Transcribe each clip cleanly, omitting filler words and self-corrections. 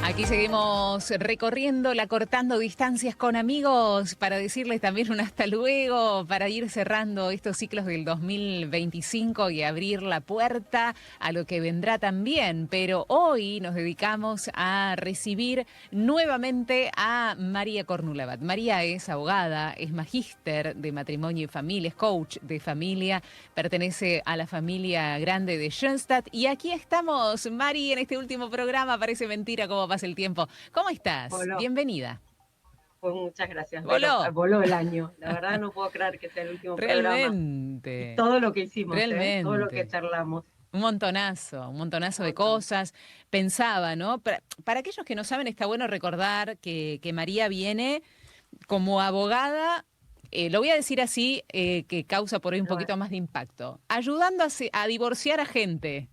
Aquí seguimos recorriendo, cortando distancias con amigos para decirles también un hasta luego, para ir cerrando estos ciclos del 2025 y abrir la puerta a lo que vendrá también. Pero hoy nos dedicamos a recibir nuevamente a María Cornulabat. María es abogada, es magíster de matrimonio y familia, es coach de familia, pertenece a la familia grande de Schoenstatt. Y aquí estamos, Mari, en este último programa. Parece mentira cómo pasa el tiempo. ¿Cómo estás? Voló, Bienvenida. pues muchas gracias, Vero. Voló. Voló el año. La verdad no puedo creer que sea el último programa. Y Realmente, todo lo que hicimos, todo lo que realmente. charlamos. Un montonazo Un de montón. cosas. Pensaba, ¿no? Para aquellos que no saben, está bueno recordar que María viene como abogada, lo voy a decir así, que causa por ahí un Pero bueno, poquito más de impacto, ayudando a divorciar a gente.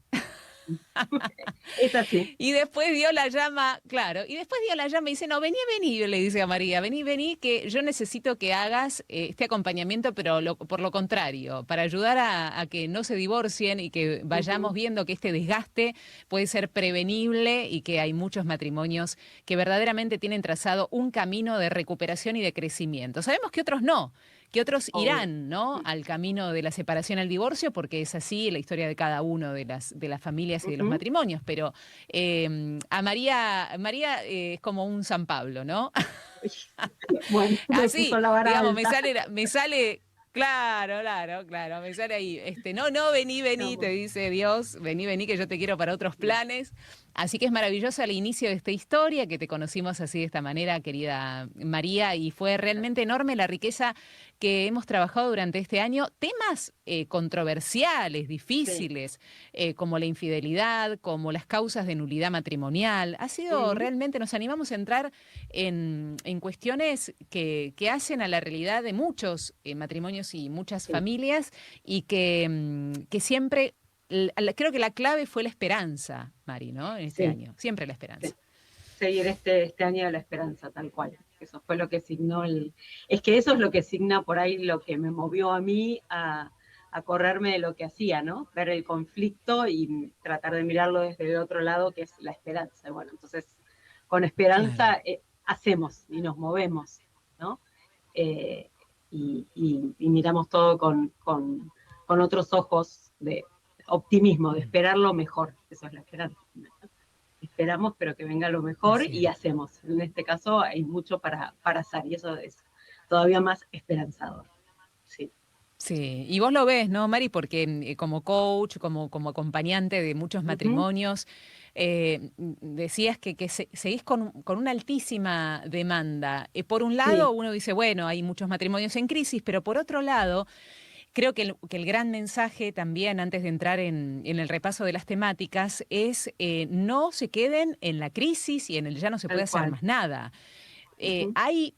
es así. Y después dio la llama, claro, y después dio la llama y dice, no, vení, vení, le dice a María, vení, vení, que yo necesito que hagas este acompañamiento, pero por lo contrario, para ayudar a que no se divorcien y que vayamos Ujú. viendo que este desgaste puede ser prevenible y que hay muchos matrimonios que verdaderamente tienen trazado un camino de recuperación y de crecimiento. Sabemos que otros no, que otros Obvio. irán, ¿no?, al camino de la separación al divorcio, porque es así la historia de cada uno de las familias y de los Ujú. matrimonios, pero a María es como un San Pablo, ¿no? Bueno, me Así, puso la vara digamos, alta. me sale, claro, claro, claro, me sale ahí, no, no, vení, vení, te Vamos. dice Dios, vení, vení, que yo te quiero para otros Sí. planes. Así que es maravilloso el inicio de esta historia, que te conocimos así de esta manera, querida María, y fue realmente enorme la riqueza que hemos trabajado durante este año. Temas controversiales, Sí. difíciles, como la infidelidad, como las causas de nulidad matrimonial. Ha sido Ujú. realmente, nos animamos a entrar en cuestiones que hacen a la realidad de muchos matrimonios y muchas Sí. familias y que siempre, creo que la clave fue la esperanza, Mari, ¿no? En este Sí. año, siempre la esperanza. Sí. Seguir este año de la esperanza, tal cual. Eso fue lo que signó el... Es que eso es lo que signa por ahí lo que me movió a mí a correrme de lo que hacía, ¿no? Ver el conflicto y tratar de mirarlo desde el otro lado, que es la esperanza. Bueno, entonces, con Claro. esperanza hacemos y nos movemos, ¿no? Eh, y miramos todo con otros ojos de optimismo, de esperar lo mejor. Eso es la esperanza. Esperamos, pero que venga lo mejor Así y es. hacemos. En este caso hay mucho para hacer y eso es todavía más esperanzador. Sí. Sí, y vos lo ves, ¿no, Mari? Porque como coach, como acompañante de muchos Ujú. matrimonios, decías que seguís con una altísima demanda. Por un lado, Sí. uno dice, bueno, hay muchos matrimonios en crisis, pero por otro lado, creo que el gran mensaje también, antes de entrar en el repaso de las temáticas, es no se queden en la crisis y en el ya no se puede Tal hacer cual. más nada. Ujú. Hay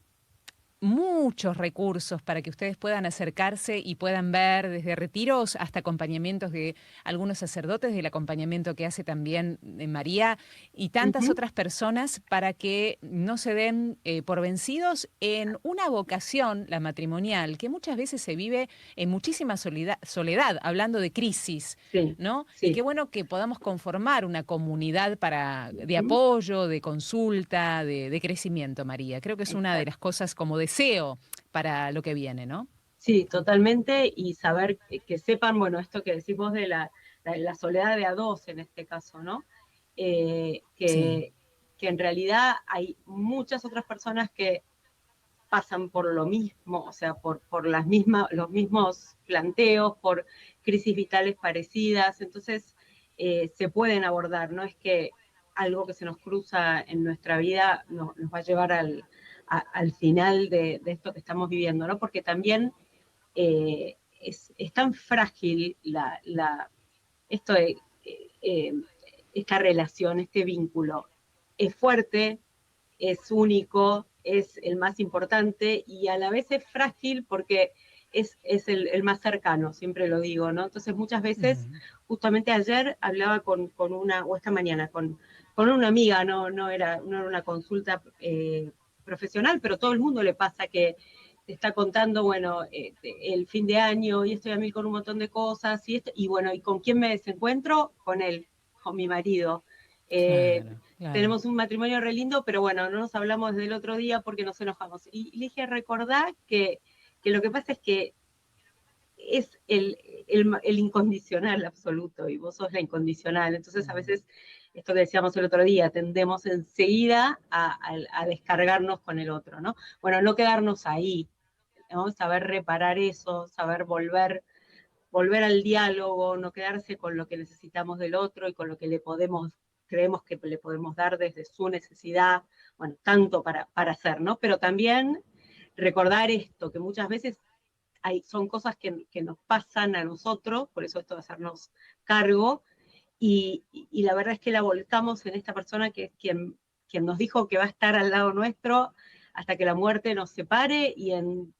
muchos recursos para que ustedes puedan acercarse y puedan ver desde retiros hasta acompañamientos de algunos sacerdotes, del acompañamiento que hace también María y tantas Ujú. otras personas para que no se den por vencidos en una vocación, la matrimonial, que muchas veces se vive en muchísima soledad, hablando de crisis. Sí. ¿No? Y qué Sí. bueno que podamos conformar una comunidad de Ujú. apoyo, de consulta, de crecimiento, María. Creo que es una de las Exacto. cosas como deseo para lo que viene, ¿no? Sí, totalmente. Y saber que sepan, bueno, esto que decimos de la soledad de a dos en este caso, ¿no? Eh, Sí. que, que en realidad hay muchas otras personas que pasan por lo mismo, o sea, por los mismos planteos, por crisis vitales parecidas, entonces se pueden abordar, no es que algo que se nos cruza en nuestra vida nos va a llevar al final de esto que estamos viviendo, ¿no? Porque también es tan frágil esto de, esta relación, este vínculo. Es fuerte, es único, es el más importante y a la vez es frágil porque es el más cercano, siempre lo digo, ¿no? Entonces muchas veces, Ujú. justamente ayer hablaba con una, o esta mañana, con una amiga, no era una consulta profesional, pero todo el mundo le pasa que te está contando, bueno, el fin de año y estoy a mil con un montón de cosas y bueno, ¿y con quién me desencuentro? Con él, con mi marido. Eh, Claro. Claro. tenemos un matrimonio re lindo, pero bueno, no nos hablamos desde el otro día porque nos enojamos. Y le dije, recordá que lo que pasa es que es el incondicional absoluto y vos sos la incondicional. Entonces a veces, esto que decíamos el otro día, tendemos enseguida a descargarnos con el otro, ¿no? Bueno, no quedarnos ahí, ¿no? Saber reparar eso, saber volver al diálogo, no quedarse con lo que necesitamos del otro y con lo que creemos que le podemos dar desde su necesidad, bueno, tanto para hacer, ¿no? Pero también recordar esto, que muchas veces son cosas que nos pasan a nosotros, por eso esto de hacernos cargo, y la verdad es que la volcamos en esta persona que es quien nos dijo que va a estar al lado nuestro hasta que la muerte nos separe y en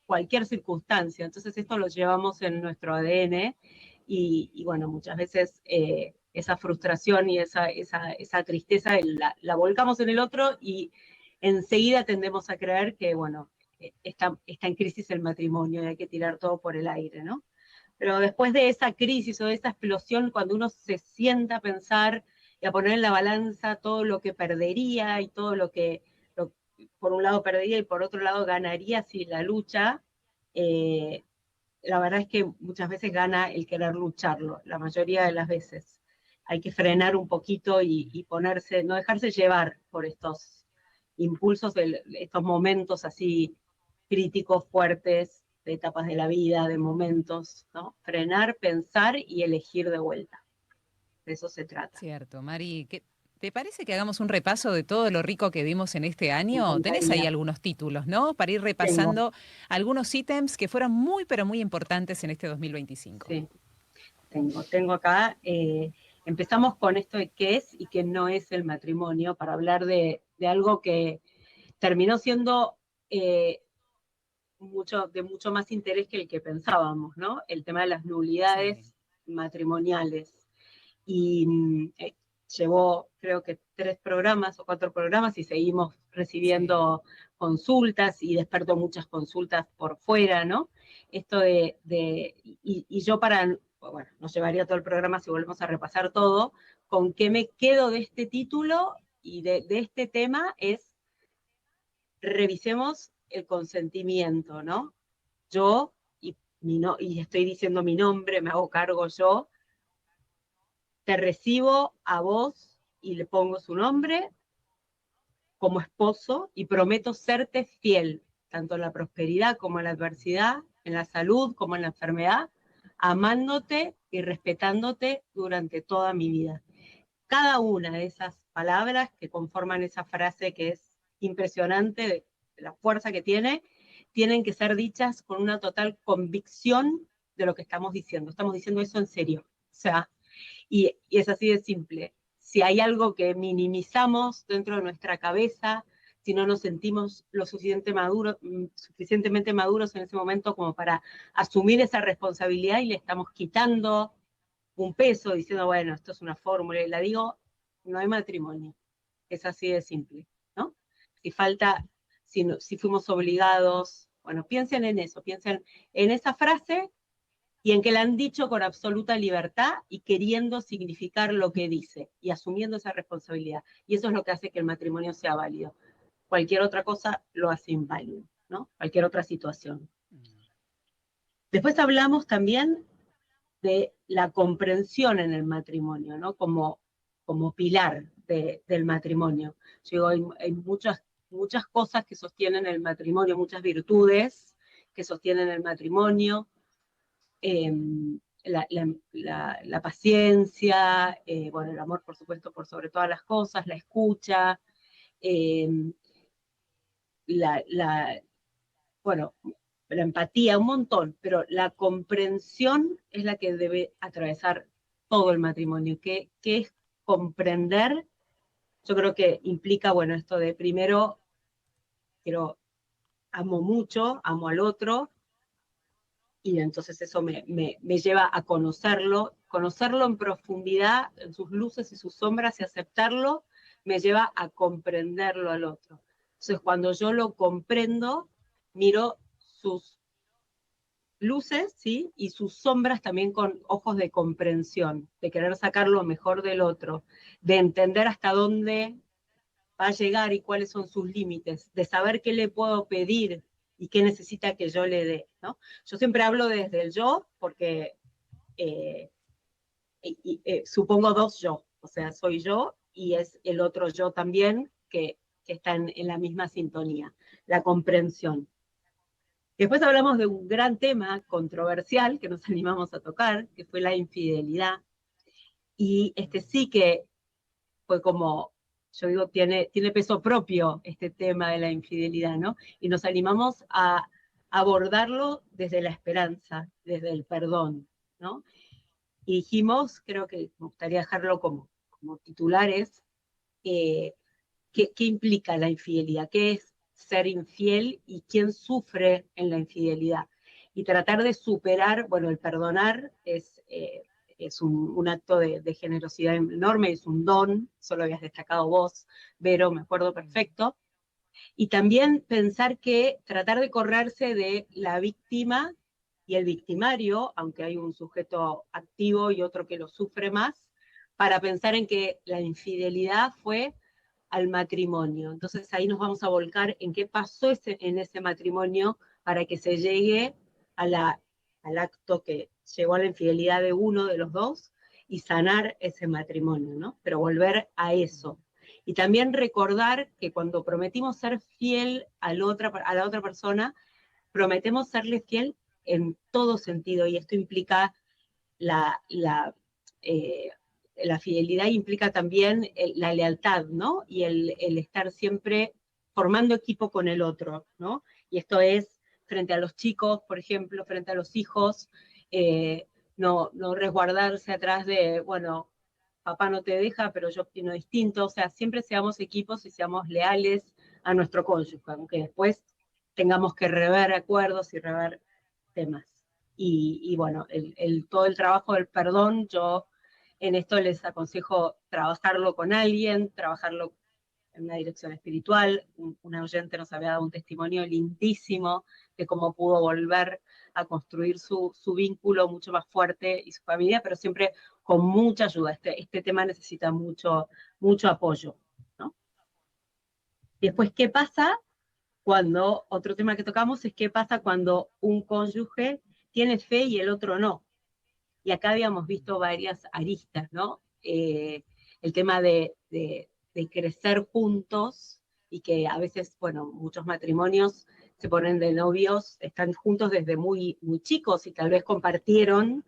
cualquier circunstancia. Entonces esto lo llevamos en nuestro ADN y bueno, muchas veces esa frustración y esa tristeza la volcamos en el otro y enseguida tendemos a creer que, bueno, está en crisis el matrimonio y hay que tirar todo por el aire, ¿no? Pero después de esa crisis o de esa explosión, cuando uno se sienta a pensar y a poner en la balanza todo lo que perdería y todo lo, por un lado perdería y por otro lado ganaría si la lucha, eh, la verdad es que muchas veces gana el querer lucharlo, la mayoría de las veces. Hay que frenar un poquito y ponerse, no dejarse llevar por estos impulsos, estos momentos así críticos, fuertes, de etapas de la vida, de momentos, ¿no? Frenar, pensar y elegir de vuelta. De eso se trata. Cierto, Mari. ¿Te parece que hagamos un repaso de todo lo rico que vimos en este Me año? Tenés ahí encantaría. algunos títulos, ¿no? Para ir Tengo, repasando algunos ítems que fueron muy, pero muy importantes en este 2025. sí, tengo acá. Empezamos con esto de qué es y qué no es el matrimonio, para hablar de algo que terminó siendo eh, de mucho más interés que el que pensábamos, ¿no? El tema de las Sí. nulidades matrimoniales. Y llevó creo que 3 programas o 4 programas y seguimos Sí. recibiendo consultas y despertó muchas consultas por fuera, ¿no? Esto y yo bueno, nos llevaría todo el programa si volvemos a repasar todo, con qué me quedo de este título y de este tema es revisemos el consentimiento, ¿no? Yo, y estoy diciendo mi nombre, me hago cargo yo, te recibo a vos y le pongo su nombre como esposo y prometo serte fiel, tanto en la prosperidad como en la adversidad, en la salud como en la enfermedad, amándote y respetándote durante toda mi vida. Cada una de esas palabras que conforman esa frase que es impresionante de la fuerza que tienen que ser dichas con una total convicción de lo que estamos diciendo. Estamos diciendo eso en serio. O sea, y es así de simple. Si hay algo que minimizamos dentro de nuestra cabeza, si no nos sentimos suficientemente maduros en ese momento como para asumir esa responsabilidad y le estamos quitando un peso diciendo, bueno, esto es una fórmula, y la digo, no hay matrimonio. Es así de simple, ¿no? Si falta, si fuimos obligados, bueno, piensen en eso, piensen en esa frase y en que la han dicho con absoluta libertad y queriendo significar lo que dice y asumiendo esa responsabilidad. Y eso es lo que hace que el matrimonio sea válido. Cualquier otra cosa lo hace inválido, ¿no? Cualquier otra situación. Después hablamos también de la comprensión en el matrimonio, ¿no? Como pilar del matrimonio. Yo digo, hay muchas cosas que sostienen el matrimonio, muchas virtudes que sostienen el matrimonio, eh, la paciencia, bueno, el amor, por supuesto, por sobre todas las cosas, la escucha, eh, la, bueno, la empatía, un montón, pero la comprensión es la que debe atravesar todo el matrimonio. ¿Qué es comprender? Yo creo que implica, bueno, esto de primero, quiero, amo mucho, amo al otro, y entonces eso me lleva a conocerlo en profundidad, en sus luces y sus sombras, y aceptarlo, me lleva a comprenderlo al otro. Entonces, cuando yo lo comprendo, miro luces, ¿sí? Y sus sombras también con ojos de comprensión, de querer sacar lo mejor del otro, de entender hasta dónde va a llegar y cuáles son sus límites, de saber qué le puedo pedir y qué necesita que yo le dé, ¿no? Yo siempre hablo desde el yo, porque eh, supongo dos yo, o sea, soy yo y es el otro yo también que está en la misma sintonía, la comprensión. Después hablamos de un gran tema controversial que nos animamos a tocar, que fue la infidelidad. Y este sí que fue como, yo digo, tiene peso propio este tema de la infidelidad, ¿no? Y nos animamos a abordarlo desde la esperanza, desde el perdón, ¿no? Y dijimos, creo que me gustaría dejarlo como titulares, eh, ¿qué implica la infidelidad? ¿Qué es ser infiel y quién sufre en la infidelidad? Y tratar de superar, bueno, el perdonar es un acto de generosidad enorme, es un don, eso lo habías destacado vos, Vero, me acuerdo perfecto. Y también pensar que tratar de correrse de la víctima y el victimario, aunque hay un sujeto activo y otro que lo sufre más, para pensar en que la infidelidad fue al matrimonio. Entonces ahí nos vamos a volcar en qué pasó en ese matrimonio para que se llegue al acto que llegó a la infidelidad de uno de los dos y sanar ese matrimonio, ¿no? Pero volver a eso. Y también recordar que cuando prometimos ser fiel a la otra persona, prometemos serle fiel en todo sentido, y esto implica la, la, eh, la fidelidad implica también la lealtad, ¿no? Y el estar siempre formando equipo con el otro, ¿no? Y esto es frente a los chicos, por ejemplo, frente a los hijos, no resguardarse atrás de, bueno, papá no te deja, pero yo opino distinto, o sea, siempre seamos equipos y seamos leales a nuestro cónyuge, aunque después tengamos que rever acuerdos y rever temas. Y bueno, todo el trabajo del perdón, yo en esto les aconsejo trabajarlo con alguien, trabajarlo en una dirección espiritual. Una oyente nos había dado un testimonio lindísimo de cómo pudo volver a construir su vínculo mucho más fuerte y su familia, pero siempre con mucha ayuda. Este tema necesita mucho apoyo, ¿no? Después, ¿qué pasa cuando, otro tema que tocamos es qué pasa cuando un cónyuge tiene fe y el otro no? Y acá habíamos visto varias aristas, ¿no? El tema de crecer juntos y que a veces, bueno, muchos matrimonios se ponen de novios, están juntos desde muy chicos y tal vez compartieron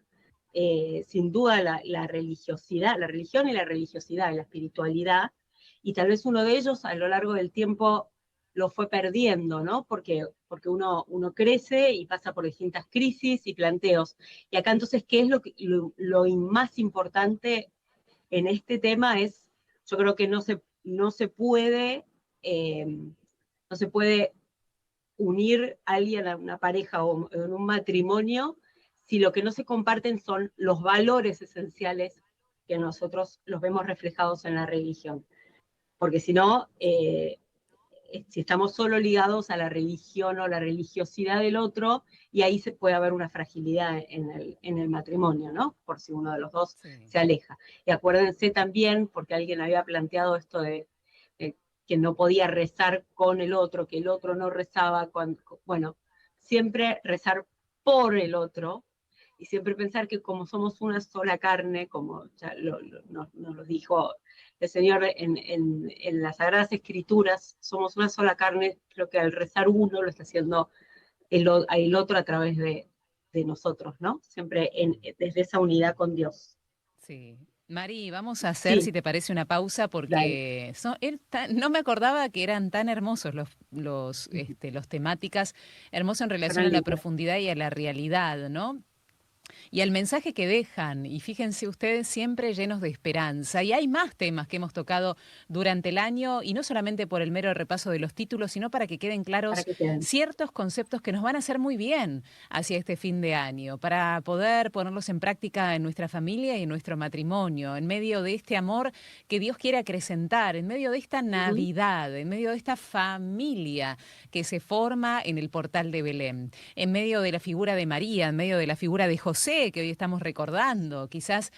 sin duda la religiosidad, la religión y la religiosidad, la espiritualidad, y tal vez uno de ellos a lo largo del tiempo lo fue perdiendo, ¿no? Porque uno crece y pasa por distintas crisis y planteos. Y acá entonces, ¿qué es lo más importante en este tema? Yo creo que no se puede, no se puede unir a alguien a una pareja o en un matrimonio si lo que no se comparten son los valores esenciales que nosotros los vemos reflejados en la religión. Porque si no, si estamos solo ligados a la religión o la religiosidad del otro, y ahí se puede haber una fragilidad en el matrimonio, ¿no? Por si uno de los dos Sí. se aleja. Y acuérdense también, porque alguien había planteado esto de que no podía rezar con el otro, que el otro no rezaba, bueno, siempre rezar por el otro, y siempre pensar que como somos una sola carne, como ya nos lo dijo el Señor en las Sagradas Escrituras, somos una sola carne, creo que al rezar uno lo está haciendo el otro a través de nosotros, ¿no? Siempre desde esa unidad con Dios. Sí. Mari, vamos a hacer, Sí, si te parece, una pausa dale. porque no me acordaba que eran tan hermosos los temáticas, hermoso en relación a Gran la libro. profundidad y a la realidad, ¿no? y al mensaje que dejan. Y fíjense ustedes, siempre llenos de esperanza. Y hay más temas que hemos tocado durante el año, y no solamente por el mero repaso de los títulos, sino para que queden para claros que queden. ciertos conceptos que nos van a hacer muy bien hacia este fin de año, para poder ponerlos en práctica en nuestra familia y en nuestro matrimonio, en medio de este amor que Dios quiere acrecentar, en medio de esta Ujú. Navidad, en medio de esta familia que se forma en el portal de Belén, en medio de la figura de María, en medio de la figura de José, que hoy estamos recordando. Quizás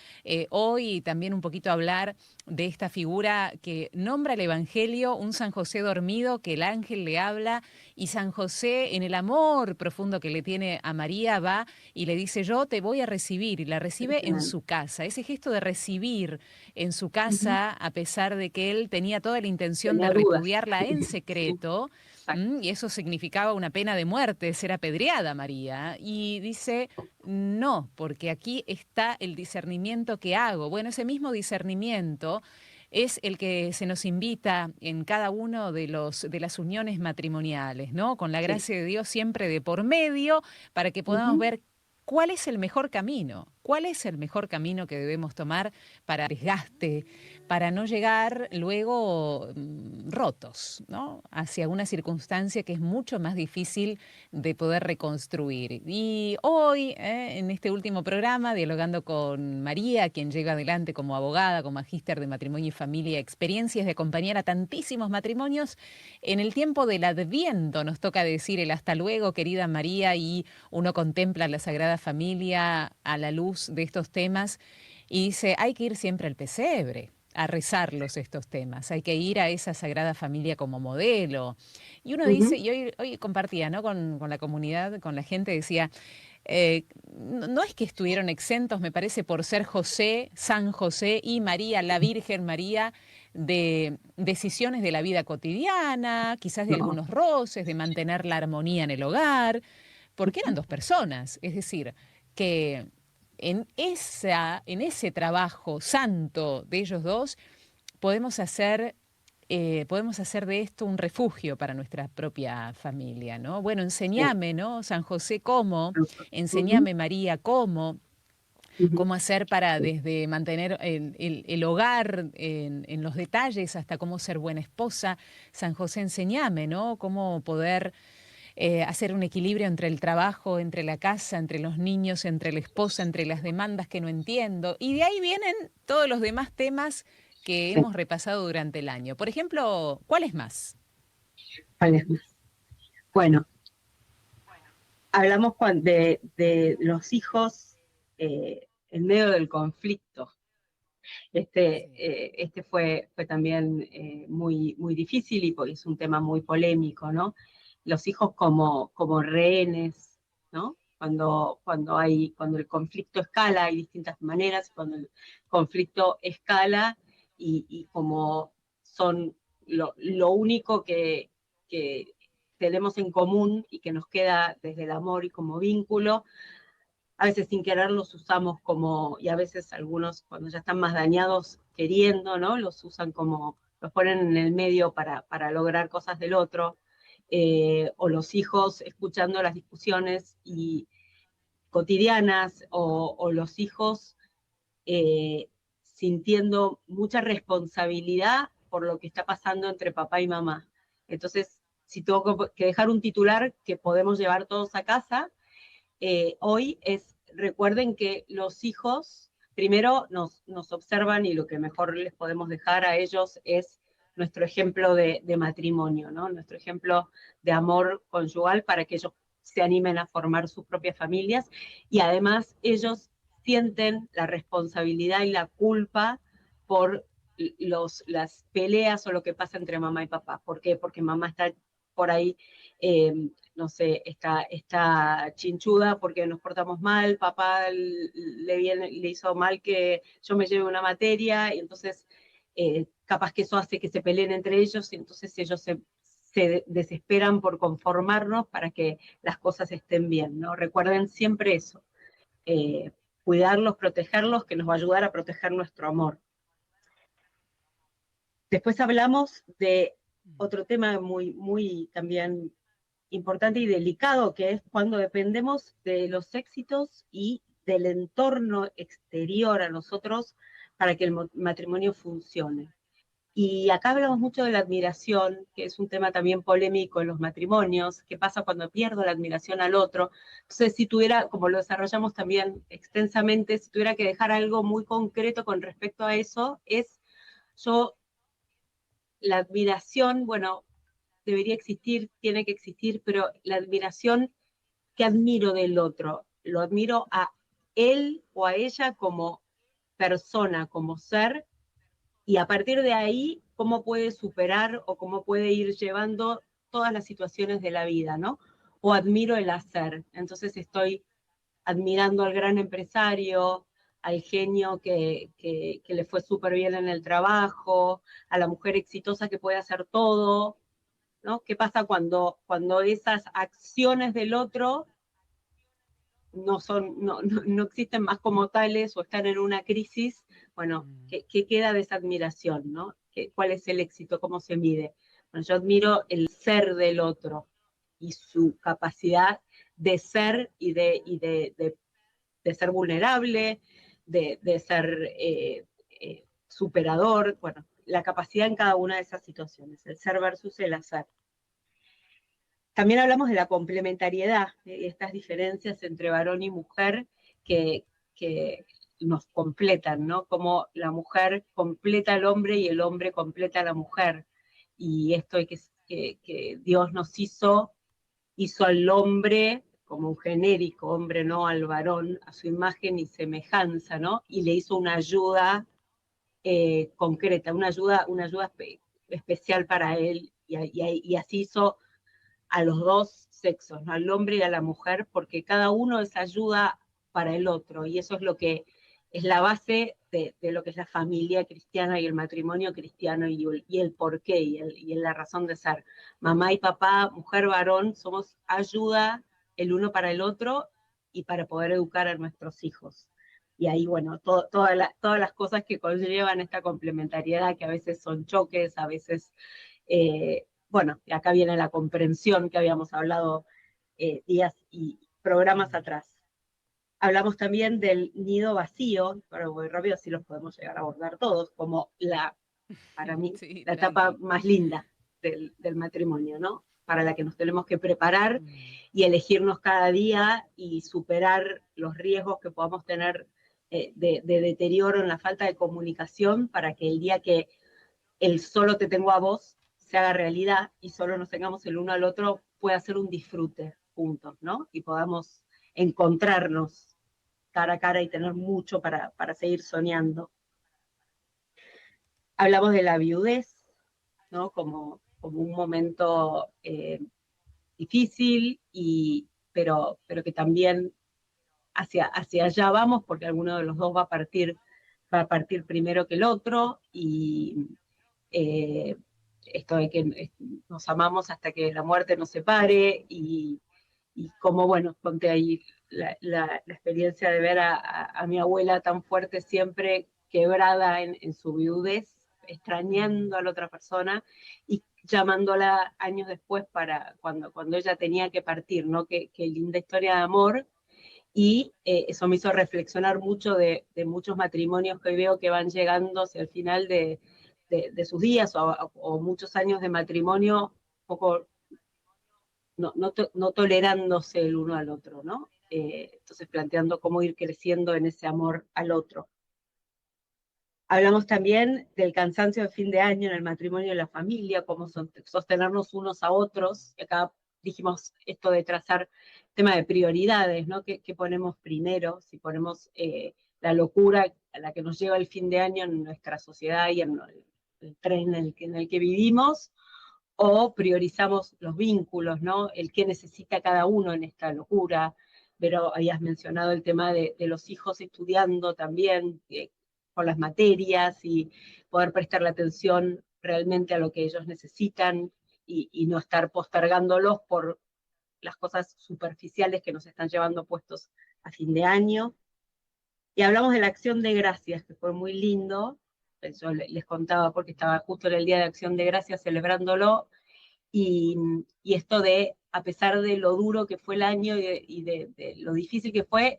hoy también un poquito hablar de esta figura que nombra el Evangelio, un San José dormido que el ángel le habla, y San José, en el amor profundo que le tiene a María, va y le dice: yo te voy a recibir, y la recibe en Impresionante. su casa. Ese gesto de recibir en su Ujú. casa, a pesar de que él tenía toda la intención de Tenía dudas. repudiarla en Sí, secreto, exacto. y eso significaba una pena de muerte, ser apedreada María, y dice: no, porque aquí está el discernimiento que hago. Bueno, ese mismo discernimiento es el que se nos invita en cada uno de las uniones matrimoniales, ¿no? Con la Sí. gracia de Dios siempre de por medio, para que podamos Ujú. ver cuál es el mejor camino, cuál es el mejor camino que debemos tomar para el desgaste, para no llegar luego rotos, ¿no? Hacia una circunstancia que es mucho más difícil de poder reconstruir. Y hoy, en este último programa, dialogando con María, quien llega adelante como abogada, como magíster de matrimonio y familia, experiencias de acompañar a tantísimos matrimonios, en el tiempo del Adviento nos toca decir el hasta luego, querida María, y uno contempla la Sagrada Familia a la luz de estos temas y dice: hay que ir siempre al pesebre a rezarlos estos temas, hay que ir a esa Sagrada Familia como modelo. Y uno dice, Ujú. y hoy compartía, ¿no? Con la comunidad, con la gente, decía, no es que estuvieron exentos, me parece, por ser José, San José y María, la Virgen María, de decisiones de la vida cotidiana, quizás de No. algunos roces, de mantener la armonía en el hogar, porque eran Ujú. dos personas, es decir, que en ese trabajo santo de ellos dos podemos hacer, podemos hacer de esto un refugio para nuestra propia familia, ¿no? Bueno, Sí. enséñame, ¿no? San José, ¿cómo? Ujú. Enséñame, María, ¿cómo? Ujú. ¿Cómo hacer para Sí. desde mantener el hogar en los detalles hasta cómo ser buena esposa? San José, enséñame, ¿no? Cómo poder hacer un equilibrio entre el trabajo, entre la casa, entre los niños, entre la esposa, entre las demandas que no entiendo. Y de ahí vienen todos los demás temas que Sí. hemos repasado durante el año. Por ejemplo, ¿cuál es más? ¿Cuál es más? Bueno, hablamos de los hijos en medio del conflicto. Sí. Este fue también muy difícil y es un tema muy polémico, ¿no? Los hijos como rehenes, ¿no? Cuando el conflicto escala, hay distintas maneras, cuando el conflicto escala y como son lo único que tenemos en común y que nos queda desde el amor y como vínculo, a veces sin querer los usamos y a veces algunos cuando ya están más dañados queriendo, ¿no? Los usan los ponen en el medio para lograr cosas del otro, o los hijos escuchando las discusiones cotidianas, o los hijos eh, sintiendo mucha responsabilidad por lo que está pasando entre papá y mamá. Entonces, si tengo que dejar un titular que podemos llevar todos a casa, hoy recuerden que los hijos primero nos observan y lo que mejor les podemos dejar a ellos es nuestro ejemplo de matrimonio, ¿no? Nuestro ejemplo de amor conyugal para que ellos se animen a formar sus propias familias y además ellos sienten la responsabilidad y la culpa por las peleas o lo que pasa entre mamá y papá. ¿Por qué? Porque mamá está por ahí no sé, está chinchuda porque nos portamos mal, papá le hizo mal que yo me lleve una materia, y entonces capaz que eso hace que se peleen entre ellos, y entonces ellos se desesperan por conformarnos para que las cosas estén bien, ¿no? Recuerden siempre eso, eh, cuidarlos, protegerlos, que nos va a ayudar a proteger nuestro amor. Después hablamos de otro tema muy también importante y delicado, que es cuando dependemos de los éxitos y del entorno exterior a nosotros para que el matrimonio funcione. Y acá hablamos mucho de la admiración, que es un tema también polémico en los matrimonios. ¿Qué pasa cuando pierdo la admiración al otro? Entonces, si tuviera, como lo desarrollamos también extensamente, si tuviera que dejar algo muy concreto con respecto a eso, es yo, la admiración, bueno, debería existir, tiene que existir, pero la admiración que admiro del otro, lo admiro a él o a ella como persona, como ser, y a partir de ahí, cómo puede superar o cómo puede ir llevando todas las situaciones de la vida, ¿no? O admiro el hacer. Entonces estoy admirando al gran empresario, al genio que le fue súper bien en el trabajo, a la mujer exitosa que puede hacer todo, ¿no? ¿Qué pasa cuando esas acciones del otro no existen más como tales o están en una crisis? Bueno, ¿qué queda de esa admiración, no? ¿Cuál es el éxito? ¿Cómo se mide? Bueno, yo admiro el ser del otro y su capacidad de ser y de ser vulnerable, de ser superador, bueno, la capacidad en cada una de esas situaciones, el ser versus el hacer. También hablamos de la complementariedad, estas diferencias entre varón y mujer que nos completan, ¿no? Como la mujer completa al hombre y el hombre completa a la mujer. Y esto que Dios nos hizo al hombre como un genérico, hombre, no al varón, a su imagen y semejanza, ¿no? Y le hizo una ayuda concreta, una ayuda especial para él, y así hizo a los dos sexos, ¿no? Al hombre y a la mujer, porque cada uno es ayuda para el otro, y eso es lo que es la base de lo que es la familia cristiana y el matrimonio cristiano, y el porqué, y la razón de ser. Mamá y papá, mujer, varón, somos ayuda el uno para el otro y para poder educar a nuestros hijos. Y ahí, bueno, todas las cosas que conllevan esta complementariedad, que a veces son choques, a veces bueno, acá viene la comprensión que habíamos hablado días y programas atrás. Hablamos también del nido vacío, pero muy rápido así los podemos llegar a abordar todos, como para mí, Sí, la etapa tranqui. más linda del matrimonio, ¿no? Para la que nos tenemos que preparar y elegirnos cada día y superar los riesgos que podamos tener de deterioro en la falta de comunicación, para que el día que el solo te tengo a vos se haga realidad y solo nos tengamos el uno al otro, pueda ser un disfrute juntos, ¿no? Y podamos encontrarnos cara a cara y tener mucho para seguir soñando. Hablamos de la viudez, ¿no? Como un momento difícil, pero que también hacia allá vamos, porque alguno de los dos va a partir primero que el otro, y esto de que nos amamos hasta que la muerte nos separe, y como, bueno, conté ahí la experiencia de ver a mi abuela tan fuerte, siempre quebrada en su viudez, extrañando a la otra persona y llamándola años después para cuando ella tenía que partir, ¿no? Qué linda historia de amor. Y eso me hizo reflexionar mucho de muchos matrimonios que hoy veo que van llegando hacia el final de sus días, o muchos años de matrimonio, un poco no tolerándose el uno al otro, ¿no? Entonces planteando cómo ir creciendo en ese amor al otro. Hablamos también del cansancio de fin de año en el matrimonio y la familia, cómo sostenernos unos a otros. Acá dijimos esto de trazar tema de prioridades, ¿no? ¿Qué ponemos primero? Si ponemos la locura a la que nos lleva el fin de año en nuestra sociedad y en el tren en el que vivimos, o priorizamos los vínculos, ¿no? El qué necesita cada uno en esta locura. Pero habías mencionado el tema de los hijos estudiando también, con las materias, y poder prestarle atención realmente a lo que ellos necesitan, y no estar postergándolos por las cosas superficiales que nos están llevando puestos a fin de año. Y hablamos de la acción de gracias, que fue muy lindo. Yo les contaba porque estaba justo en el Día de Acción de Gracias celebrándolo, y, y esto de, a pesar de lo duro que fue el año y de lo difícil que fue,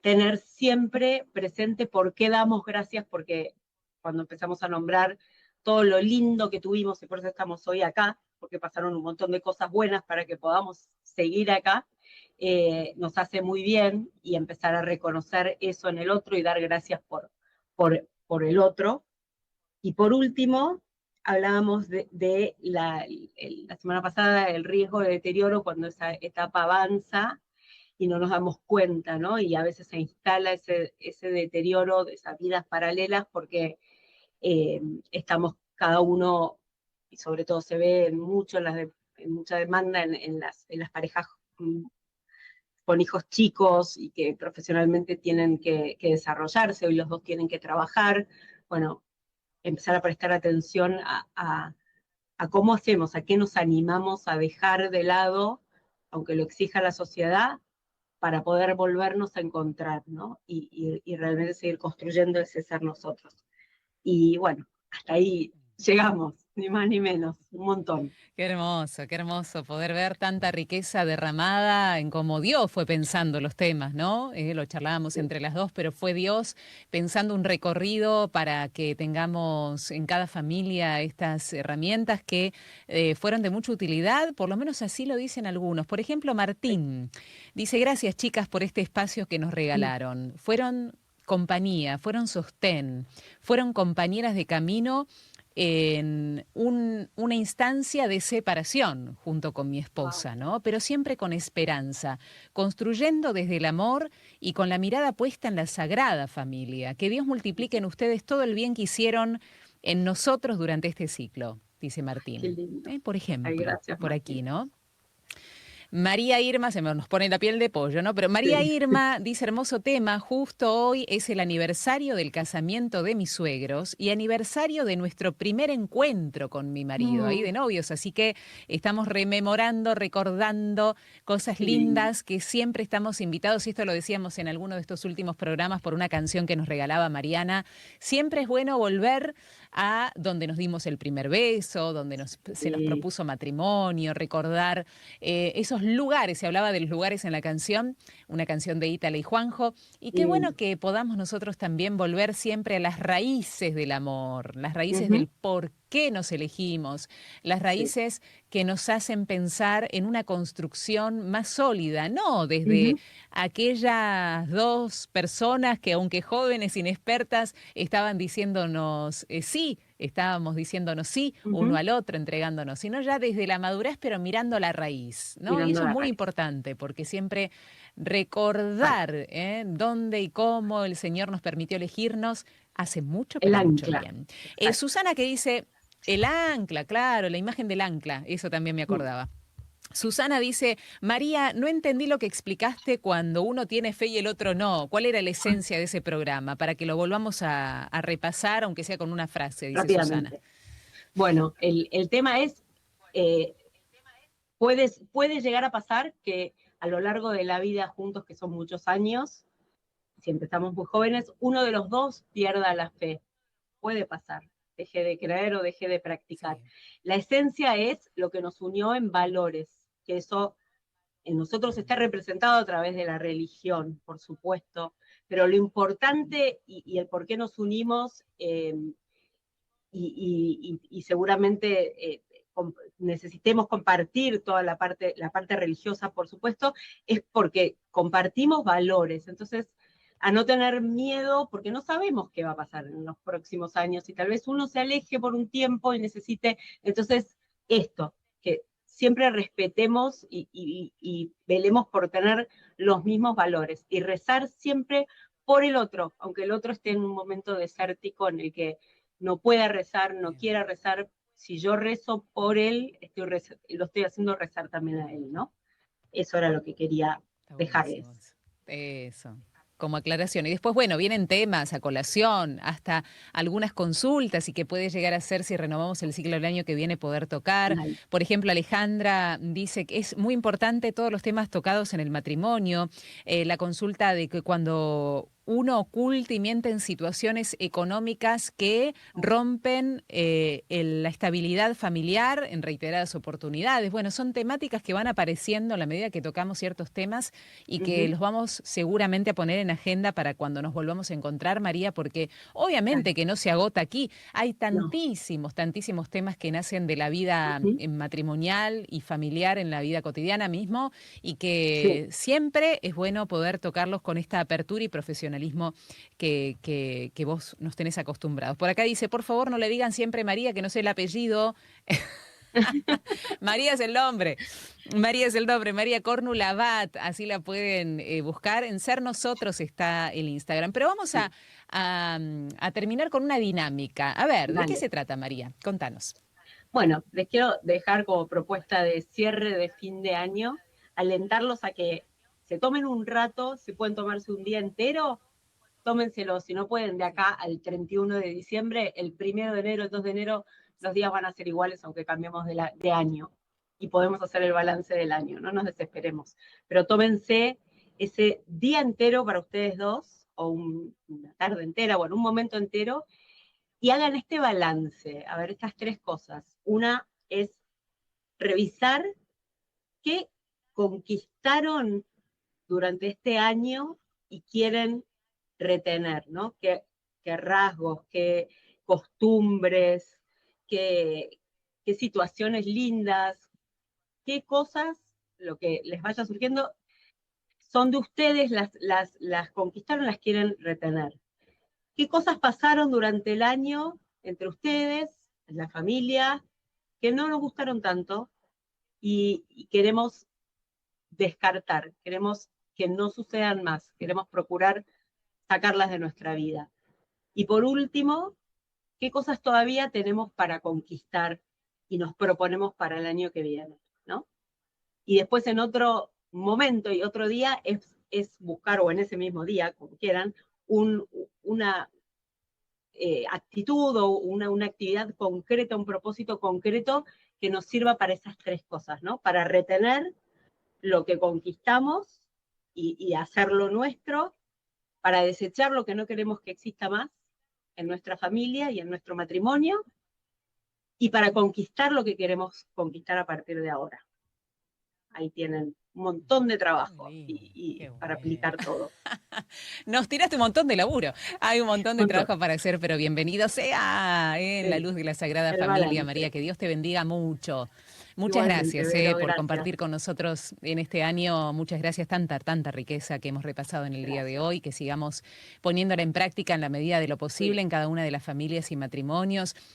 tener siempre presente por qué damos gracias, porque cuando empezamos a nombrar todo lo lindo que tuvimos, y por eso estamos hoy acá, porque pasaron un montón de cosas buenas para que podamos seguir acá, nos hace muy bien, y empezar a reconocer eso en el otro y dar gracias por el otro. Y por último, hablábamos de la semana pasada, el riesgo de deterioro cuando esa etapa avanza y no nos damos cuenta, ¿no? Y a veces se instala ese deterioro de esas vidas paralelas porque eh, estamos cada uno, y sobre todo se ve mucho en mucha demanda en las parejas con hijos chicos y que profesionalmente tienen que desarrollarse, hoy los dos tienen que trabajar. Bueno, empezar a prestar atención a cómo hacemos, a qué nos animamos a dejar de lado, aunque lo exija la sociedad, para poder volvernos a encontrar, ¿no? Y realmente seguir construyendo ese ser nosotros. Y bueno, hasta ahí llegamos, ni más ni menos, un montón. Qué hermoso poder ver tanta riqueza derramada en cómo Dios fue pensando los temas, ¿no? Lo charlábamos Sí, entre las dos, pero fue Dios pensando un recorrido para que tengamos en cada familia estas herramientas que fueron de mucha utilidad, por lo menos así lo dicen algunos. Por ejemplo, Martín dice, gracias chicas por este espacio que nos regalaron. Fueron compañía, fueron sostén, fueron compañeras de camino en una instancia de separación junto con mi wow. esposa, ¿no? Pero siempre con esperanza, construyendo desde el amor y con la mirada puesta en la sagrada familia. Que Dios multiplique en ustedes todo el bien que hicieron en nosotros durante este ciclo, dice Qué Martín. lindo. Por Ay, ejemplo, gracias, por aquí, Martín. ¿no? María Irma, se nos pone la piel de pollo, ¿no? Pero María Sí. Irma dice, hermoso tema, justo hoy es el aniversario del casamiento de mis suegros y aniversario de nuestro primer encuentro con mi marido, ahí Mm, de novios, así que estamos rememorando, recordando cosas qué lindo. lindas que siempre estamos invitados, y esto lo decíamos en alguno de estos últimos programas por una canción que nos regalaba Mariana, siempre es bueno volver a donde nos dimos el primer beso, donde se nos Sí, propuso matrimonio, recordar esos lugares, se hablaba de los lugares en la canción, una canción de Ítala y Juanjo, y qué sí. bueno que podamos nosotros también volver siempre a las raíces del amor, las raíces del Ujú, por qué nos elegimos, las sí. raíces que nos hacen pensar en una construcción más sólida, no desde Ujú, aquellas dos personas que aunque jóvenes, inexpertas, estaban diciéndonos sí, estábamos diciéndonos sí uno ujú. al otro, entregándonos, sino ya desde la madurez, pero mirando la raíz, ¿no? Y Mirando eso es la muy raíz. importante, porque siempre Tal. recordar dónde y cómo el Señor nos permitió elegirnos hace mucho, El pero mucho ancla. bien. Exacto. Susana que dice, el ancla, claro, la imagen del ancla, eso también me Mm. acordaba. Susana dice, María, no entendí lo que explicaste cuando uno tiene fe y el otro no. ¿Cuál era la esencia de ese programa? Para que lo volvamos a repasar, aunque sea con una frase, dice Susana. Rápidamente. Bueno, el tema es, eh, puede llegar a pasar que a lo largo de la vida juntos, que son muchos años, si empezamos muy jóvenes, uno de los dos pierda la fe. Puede pasar, deje de creer o deje de practicar. Sí. La esencia es lo que nos unió en valores, que eso en nosotros está representado a través de la religión, por supuesto, pero lo importante y el por qué nos unimos, y seguramente necesitemos compartir toda la parte religiosa, por supuesto, es porque compartimos valores. Entonces, a no tener miedo, porque no sabemos qué va a pasar en los próximos años, y tal vez uno se aleje por un tiempo y necesite, entonces, esto, que siempre respetemos y velemos por tener los mismos valores y rezar siempre por el otro, aunque el otro esté en un momento desértico en el que no pueda rezar, no Bien. quiera rezar. Si yo rezo por él, lo estoy haciendo rezar también a él, ¿no? Eso era lo que quería Está buenísimo dejarles. eso. Eso, como aclaración. Y después, bueno, vienen temas a colación, hasta algunas consultas y que puede llegar a ser si renovamos el ciclo del año que viene poder tocar. Ay, Por ejemplo, Alejandra dice que es muy importante todos los temas tocados en el matrimonio, la consulta de que cuando uno oculta y miente en situaciones económicas que rompen la estabilidad familiar en reiteradas oportunidades. Bueno, son temáticas que van apareciendo a la medida que tocamos ciertos temas y que los vamos seguramente a poner en agenda para cuando nos volvamos a encontrar, María, porque obviamente que no se agota aquí. Hay No. tantísimos temas que nacen de la vida matrimonial y familiar en la vida cotidiana mismo y Sí. que siempre es bueno poder tocarlos con esta apertura y profesionalismo que vos nos tenés acostumbrados. Por acá dice, por favor, no le digan siempre María, que no sé el apellido. María es el nombre. María es el nombre. María Córnula Abad. Así la pueden buscar. En Ser Nosotros está el Instagram. Pero vamos a terminar con una dinámica. A ver, ¿de qué Dale. se trata, María? Contanos. Bueno, les quiero dejar como propuesta de cierre de fin de año, alentarlos a que se tomen un rato, si pueden tomarse un día entero, tómenselo, si no pueden, de acá al 31 de diciembre, el 1 de enero, el 2 de enero, los días van a ser iguales, aunque cambiemos de año, y podemos hacer el balance del año, no nos desesperemos, pero tómense ese día entero para ustedes dos, o una tarde entera, bueno, un momento entero, y hagan este balance, a ver, estas tres cosas. Una es revisar qué conquistaron durante este año y quieren retener, ¿no? Qué rasgos, qué costumbres, qué, qué situaciones lindas, qué cosas, lo que les vaya surgiendo, son de ustedes, las conquistaron, las quieren retener. ¿Qué cosas pasaron durante el año entre ustedes, en la familia, que no nos gustaron tanto y queremos descartar, queremos que no sucedan más, queremos procurar sacarlas de nuestra vida? Y por último, ¿qué cosas todavía tenemos para conquistar y nos proponemos para el año que viene, ¿no? Y después en otro momento y otro día es buscar, o en ese mismo día, como quieran, una actitud o una actividad concreta, un propósito concreto que nos sirva para esas tres cosas, ¿no? Para retener lo que conquistamos y hacerlo nuestro, para desechar lo que no queremos que exista más en nuestra familia y en nuestro matrimonio, y para conquistar lo que queremos conquistar a partir de ahora. Ahí tienen un montón de Qué trabajo lindo, qué para bueno. aplicar todo. Nos tiraste un montón de laburo. Hay un montón Un de montón. trabajo para hacer, pero bienvenido sea en la El, luz de la Sagrada el Familia, María. balance. Que Dios te bendiga mucho. Muchas Igualmente, gracias Vero, por gracias. compartir con nosotros en este año. Muchas gracias. Tanta riqueza que hemos repasado en el día de Gracias. hoy, que sigamos poniéndola en práctica en la medida de lo posible Sí. en cada una de las familias y matrimonios.